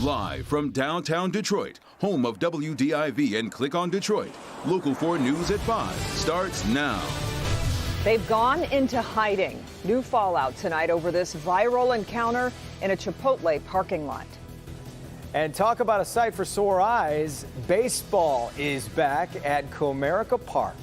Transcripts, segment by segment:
Live from downtown Detroit, home of WDIV and Click on Detroit, Local 4 News at 5 starts now. They've gone into hiding. New fallout tonight over this viral encounter in a Chipotle parking lot. And talk about a sight for sore eyes. Baseball is back at Comerica Park.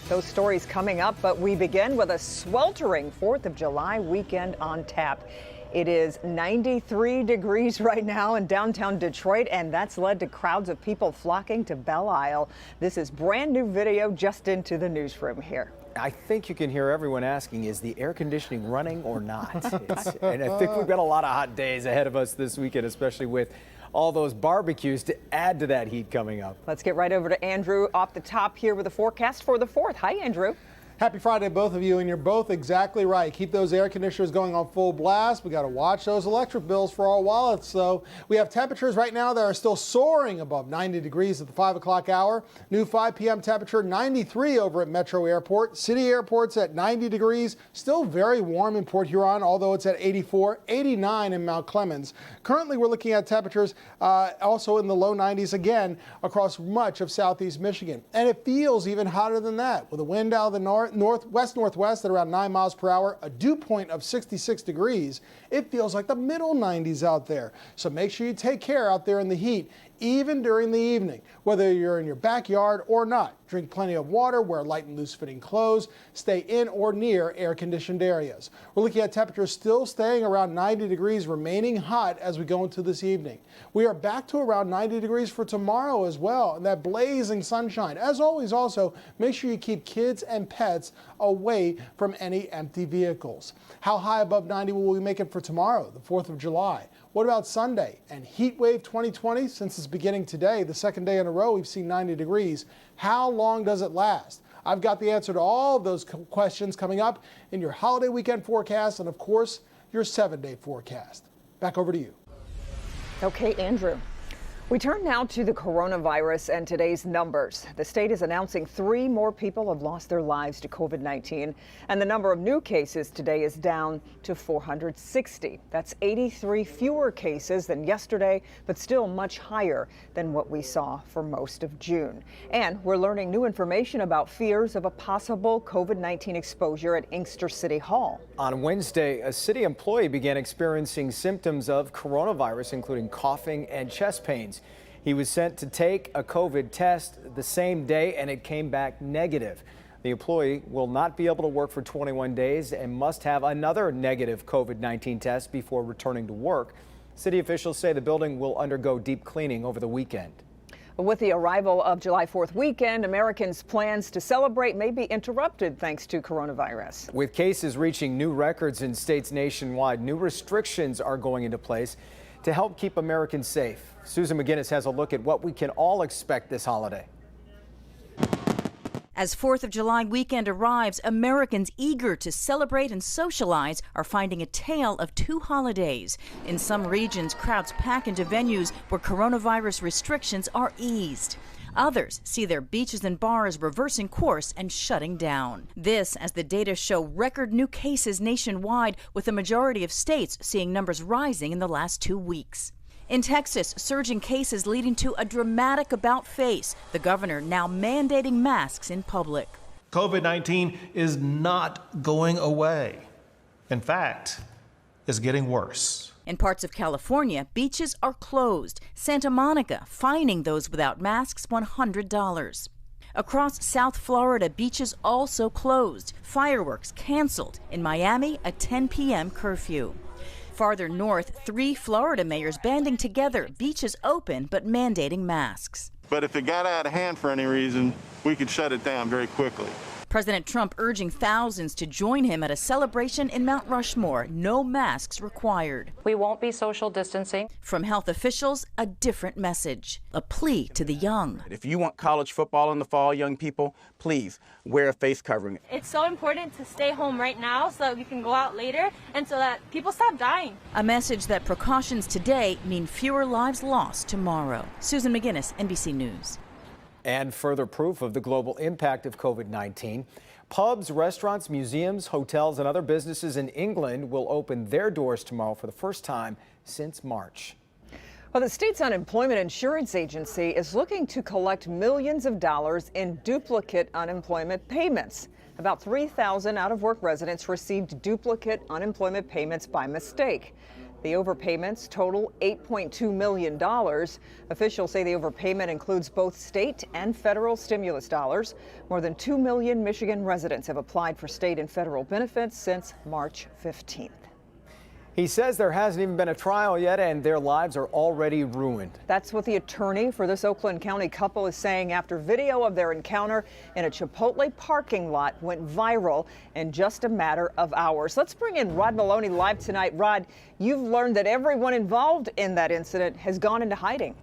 Those stories coming up, but we begin with a sweltering 4th of July weekend on tap. It is 93 degrees right now in downtown Detroit, and that's led to crowds of people flocking to Belle Isle. This is brand new video just into the newsroom here. I think you can hear everyone asking, is the air conditioning running or not? And I think we've got a lot of hot days ahead of us this weekend, especially with all those barbecues to add to that heat coming up. Let's get right over to Andrew off the top here with the forecast for the 4th. Hi, Andrew. Happy Friday, both of you, and you're both exactly right. Keep those air conditioners going on full blast. We got to watch those electric bills for our wallets. So we have temperatures right now that are still soaring above 90 degrees at the 5 o'clock hour. New 5 p.m. temperature 93 over at Metro Airport. City airports at 90 degrees. Still very warm in Port Huron, although it's at 84, 89 in Mount Clemens. Currently, we're looking at temperatures also in the low 90s again across much of southeast Michigan. And it feels even hotter than that with a wind out of the northwest at around 9 miles per hour, a dew point of 66 degrees. It feels like the middle 90s out there. So make sure you take care out there in the heat, even during the evening, whether you're in your backyard or not. Drink plenty of water, wear light and loose fitting clothes, stay in or near air conditioned areas. We're looking at temperatures still staying around 90 degrees, remaining hot as we go into this evening. We are back to around 90 degrees for tomorrow as well, and that blazing sunshine. As always, also, make sure you keep kids and pets away from any empty vehicles. How high above 90 will we make it for tomorrow, the 4th of July? What about Sunday and Heat Wave 2020? Since it's beginning today, the second day in a row, we've seen 90 degrees. How long does it last? I've got the answer to all of those questions coming up in your holiday weekend forecast and, of course, your 7-day forecast. Back over to you. Okay, Andrew. We turn now to the coronavirus and today's numbers. The state is announcing 3 more people have lost their lives to COVID-19, and the number of new cases today is down to 460. That's 83 fewer cases than yesterday, but still much higher than what we saw for most of June. And we're learning new information about fears of a possible COVID-19 exposure at Inkster City Hall. On Wednesday, a city employee began experiencing symptoms of coronavirus, including coughing and chest pains. He was sent to take a COVID test the same day, and it came back negative. The employee will not be able to work for 21 days and must have another negative COVID-19 test before returning to work. City officials say the building will undergo deep cleaning over the weekend. With the arrival of July 4th weekend, Americans' plans to celebrate may be interrupted thanks to coronavirus. With cases reaching new records in states nationwide, new restrictions are going into place to help keep Americans safe. Susan McGinnis has a look at what we can all expect this holiday. As 4th of July weekend arrives, Americans eager to celebrate and socialize are finding a tale of 2 holidays. In some regions, crowds pack into venues where coronavirus restrictions are eased. Others see their beaches and bars reversing course and shutting down. This as the data show record new cases nationwide, with the majority of states seeing numbers rising in the last 2 weeks. In Texas, surging cases leading to a dramatic about-face. The governor now mandating masks in public. COVID-19 is not going away. In fact, it's getting worse. In parts of California, beaches are closed. Santa Monica fining those without masks $100. Across South Florida, beaches also closed. Fireworks canceled. In Miami, a 10 p.m. curfew. Farther north, 3 Florida mayors banding together, beaches open but mandating masks. But if it got out of hand for any reason, we could shut it down very quickly. President Trump urging thousands to join him at a celebration in Mount Rushmore. No masks required. We won't be social distancing. From health officials, a different message. A plea to the young. If you want college football in the fall, young people, please wear a face covering. It's so important to stay home right now so that we can go out later and so that people stop dying. A message that precautions today mean fewer lives lost tomorrow. Susan McGinnis, NBC News. And further proof of the global impact of COVID-19. Pubs, restaurants, museums, hotels, and other businesses in England will open their doors tomorrow for the first time since March. Well, the state's unemployment insurance agency is looking to collect millions of dollars in duplicate unemployment payments. About 3,000 out-of-work residents received duplicate unemployment payments by mistake. The overpayments total $8.2 million. Officials say the overpayment includes both state and federal stimulus dollars. More than 2 million Michigan residents have applied for state and federal benefits since March 15th. He says there hasn't even been a trial yet and their lives are already ruined. That's what the attorney for this Oakland County couple is saying after video of their encounter in a Chipotle parking lot went viral in just a matter of hours. Let's bring in Rod Maloney live tonight. Rod, you've learned that everyone involved in that incident has gone into hiding.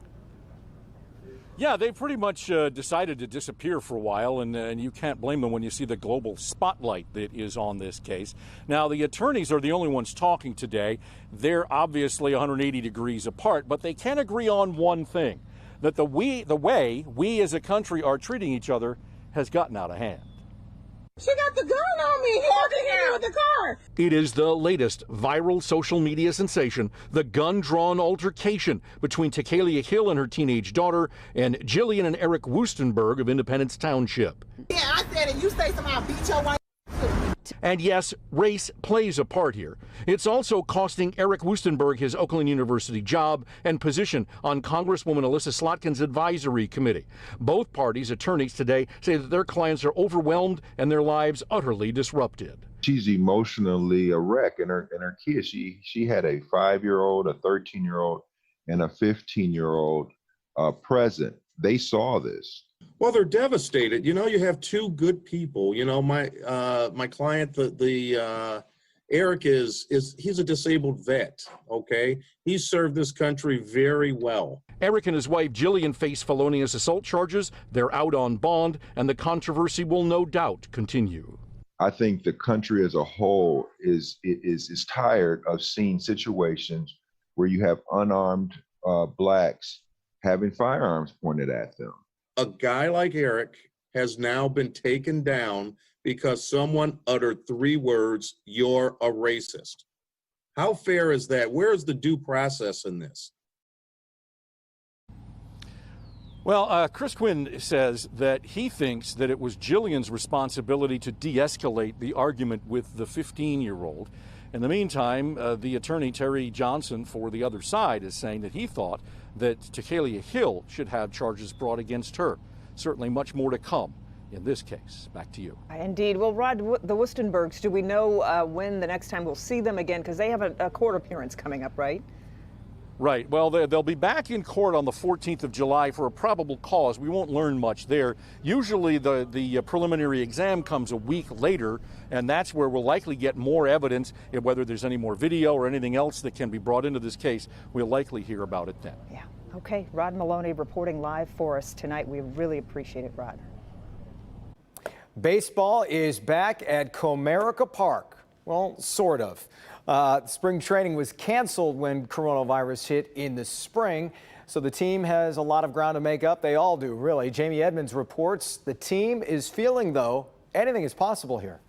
Yeah, they pretty much decided to disappear for a while, and you can't blame them when you see the global spotlight that is on this case. Now, the attorneys are the only ones talking today. They're obviously 180 degrees apart, but they can agree on one thing, that the way we as a country are treating each other has gotten out of hand. She got the gun on me, holding me with the car. It is the latest viral social media sensation, the gun-drawn altercation between Chipotle Hill and her teenage daughter and Jillian and Eric Woostenberg of Independence Township. Yeah, I said it. You say something, I'll beat your wife. And yes, race plays a part here. It's also costing Eric Woostenberg his Oakland University job and position on Congresswoman Alyssa Slotkin's advisory committee. Both parties' attorneys today say that their clients are overwhelmed and their lives utterly disrupted. She's emotionally a wreck, and her kids. She had a 5-year-old, a 13-year-old, and a 15-year-old present. They saw this. Well, they're devastated. You know, you have two good people. You know, my client, Eric he's a disabled vet. Okay, he's served this country very well. Eric and his wife Jillian face felonious assault charges. They're out on bond, and the controversy will no doubt continue. I think the country as a whole is tired of seeing situations where you have unarmed blacks having firearms pointed at them. A guy like Eric has now been taken down because someone uttered 3 words, "You're a racist." How fair is that? Where is the due process in this? Well, Chris Quinn says that he thinks that it was Jillian's responsibility to de-escalate the argument with the 15-year-old. In the meantime, the attorney, Terry Johnson, for the other side, is saying that he thought that Chipotle Hill should have charges brought against her. Certainly much more to come in this case. Back to you. Indeed. Well, Rod, the Woostenbergs, do we know when the next time we'll see them again? Because they have a court appearance coming up, right? Right. Well, they'll be back in court on the 14th of July for a probable cause. We won't learn much there. Usually the preliminary exam comes a week later, and that's where we'll likely get more evidence. Whether there's any more video or anything else that can be brought into this case, we'll likely hear about it then. Yeah. Okay. Rod Maloney reporting live for us tonight. We really appreciate it, Rod. Baseball is back at Comerica Park. Well, sort of. Spring training was canceled when coronavirus hit in the spring, so the team has a lot of ground to make up. They all do, really. Jamie Edmonds reports the team is feeling, though, anything is possible here.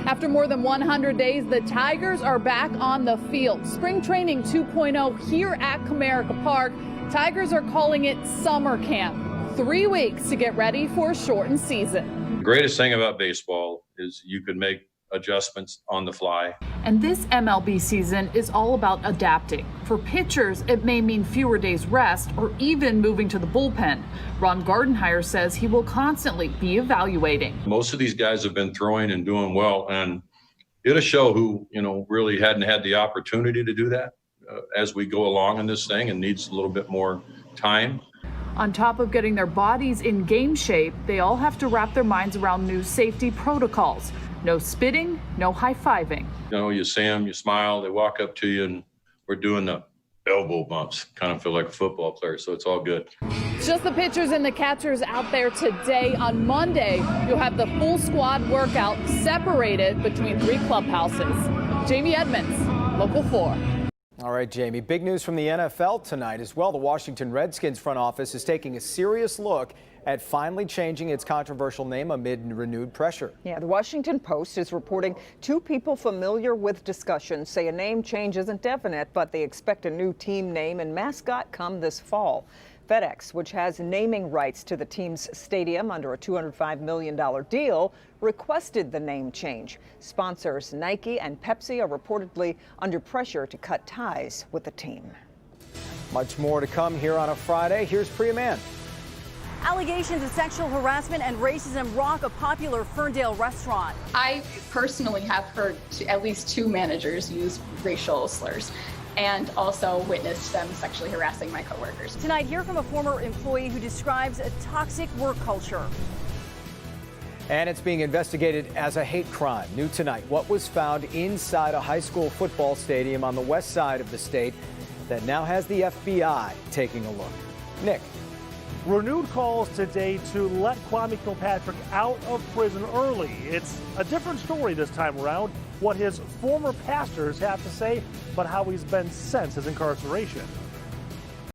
After more than 100 days, the Tigers are back on the field. Spring training 2.0 here at Comerica Park. Tigers are calling it summer camp. 3 weeks to get ready for a shortened season. The greatest thing about baseball is you can make adjustments on the fly. And this MLB season is all about adapting. For pitchers, it may mean fewer days rest or even moving to the bullpen. Ron Gardenhire says he will constantly be evaluating. Most of these guys have been throwing and doing well, and it'll show who, really hadn't had the opportunity to do that as we go along in this thing and needs a little bit more time. On top of getting their bodies in game shape, they all have to wrap their minds around new safety protocols. No spitting, no high-fiving. You see them, you smile, they walk up to you, and we're doing the elbow bumps. Kind of feel like a football player, so it's all good. Just the pitchers and the catchers out there today. On Monday, you'll have the full squad workout separated between 3 clubhouses. Jamie Edmonds, Local 4. All right, Jamie, big news from the NFL tonight as well. The Washington Redskins front office is taking a serious look at finally changing its controversial name amid renewed pressure. Yeah, the Washington Post is reporting two people familiar with discussions say a name change isn't definite, but they expect a new team name and mascot come this fall. FedEx, which has naming rights to the team's stadium under a $205 million deal, requested the name change. Sponsors Nike and Pepsi are reportedly under pressure to cut ties with the team. Much more to come here on a Friday. Here's Priya Mann. Allegations of sexual harassment and racism rock a popular Ferndale restaurant. I personally have heard at least two managers use racial slurs and also witnessed them sexually harassing my coworkers. Tonight, hear from a former employee who describes a toxic work culture. And it's being investigated as a hate crime. New tonight, what was found inside a high school football stadium on the west side of the state that now has the FBI taking a look. Nick. Renewed calls today to let Kwame Kilpatrick out of prison early. It's a different story this time around, what his former pastors have to say about how he's been since his incarceration.